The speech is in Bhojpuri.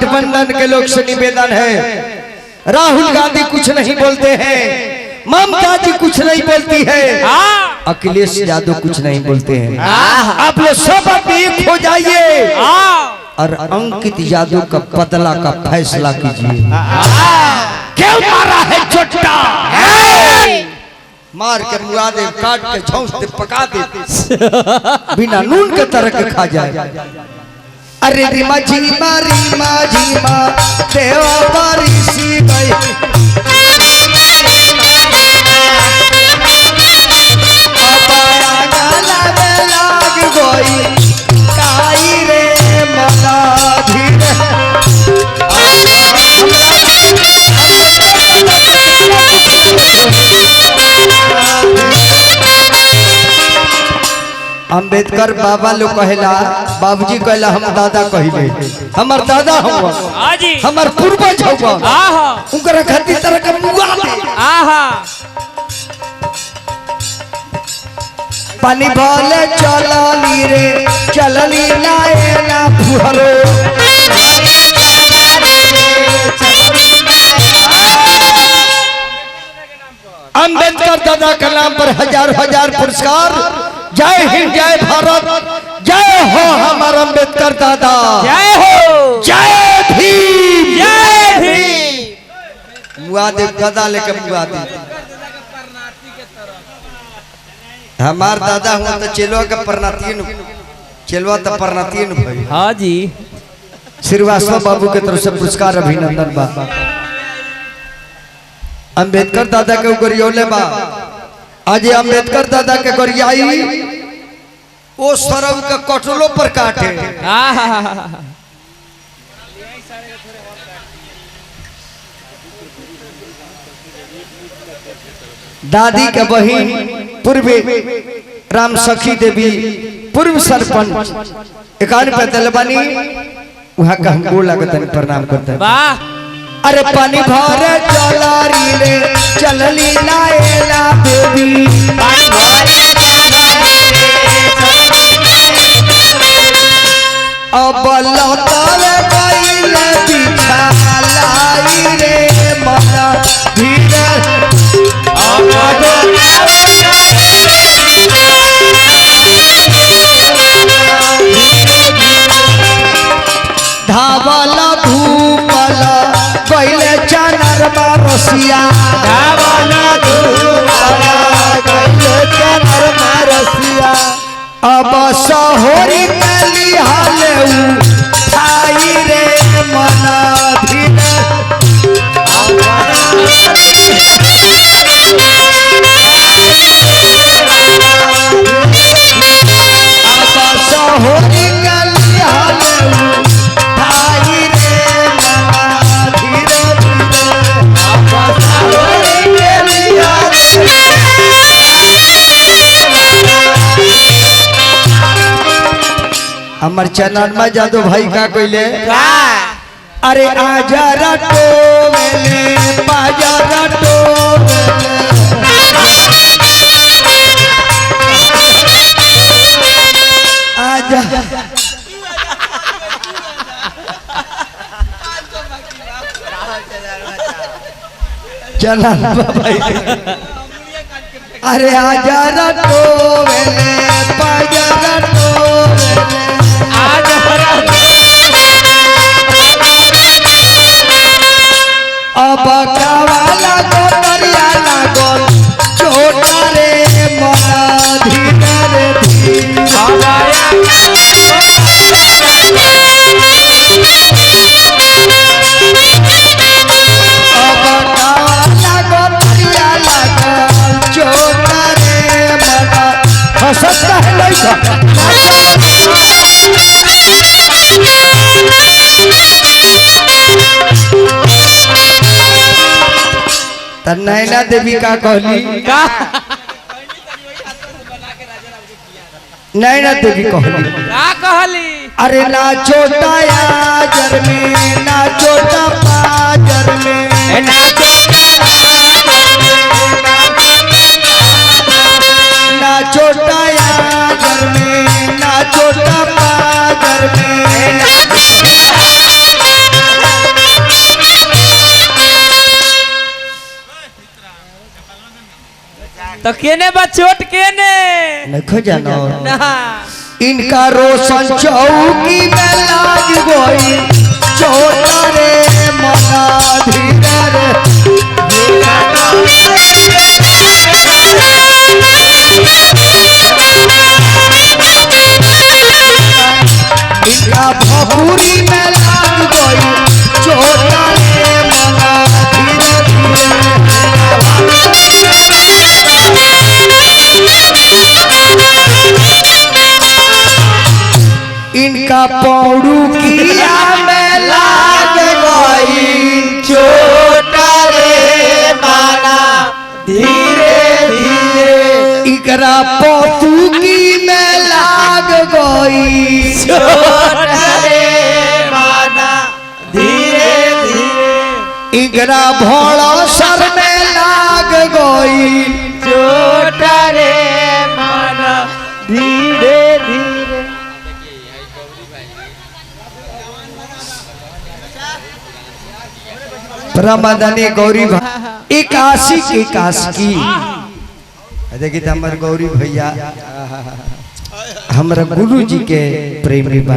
महागठबंधन के लोग से निवेदन है, राहुल गांधी कुछ नहीं बोलते हैं, ममता जी कुछ नहीं बोलती है, अखिलेश यादव कुछ नहीं बोलते हैं। आप लोग सब एक हो जाइए और अंकित यादव का बदला का फैसला कीजिए। क्यों मारा है चोटा? मार के मुआ दे, काट के झौंस दे, पका दे, बिना नून के तरह के खा जाए। अरे रीमा झीमा देवा बारिशी गई, लाग गई काई रे मना धीरे। अम्बेडकर बाबा लोग कहला, बाबूजी कहला, हम दादा कहले, हमार दादा हुआ, हमार पूर्वज हुआ, उनकर खातिर तरह का मुआ दे। पानी भले चलली रे चलली लाए ना फुहरो, अम्बेडकर दादा के नाम पर हजार हजार पुरस्कार। जय हिंद, जय भारत, जय हो हमारा अम्बेडकर दादा, जय हो, जय भीम, जय भीम। मुआदे दादा लेके मुआदे, हमार दादा हुआ तो चेलवा का परनातीन, चेलवा तो परनातीन भाई। हाँ जी, श्रीवास्तव बाबू के तरफ से पुरस्कार, अभिनंदन बा। अम्बेडकर दादा के गरियोले बा, आज अम्बेडकर दादा के गरियाई वो सरव के कटलो पर काटे। दादी के बहन पूर्व राम सखी देवी, पूर्व सरपंच 91 दलबानी, वहाँ का हम बोला प्रणाम करते हैं। अरे पानी भरे चलरी रे चलली लाएला बेबी, पानी भरे अब लतावे गइले बिछा लाई रे मना धीरे, धावला धूपला गइले चनर मारसिया, धावला धूपला गइले चनर मारसिया। अब सहोरी कली हाले खाई रे मना धीरे, अब सहोरी कली हाले खाई रे मना धीरे धीरे, अब सहोरी कली हाले। हमार चैनल में जादू भाई का कोइले, अरे आजा रटो मेले बाजा रटो आजा, चैनल भाई, अरे आजा रटो मेले बाजा रटो अब कावाला गोतरिया लागल छोटा रे मना धीरे रे धीरे, अब कावाला गोतरिया लागल छोटा रे मना। हंसता है लइका नैना देवी का कहली, नैना देवी कहली, अरे ना छोटा याजर में ना छोटा पाजर में, ना छोटा याजर में ना छोटा पाजर में, तो केने बा चोट केने देखो जानो ना इनका रोशन चौकी में लाग गई चोट रे मना धीरे रे इनका भभूरी में लाग गई चोट रे मना धीरे इनका पौड़ू किया में लाग गई चोट रे माना धीरे धीरे इकरा पोतू की में लाग गई चोट रे माना धीरे धीरे इकरा भोला सर में लाग गई चोट रे माना धीरे धीरे प्रमदने गौरी एकाशी के काश की देखिए हमारे गौरी भैया हमारा गुरु जी के प्रेमी बा।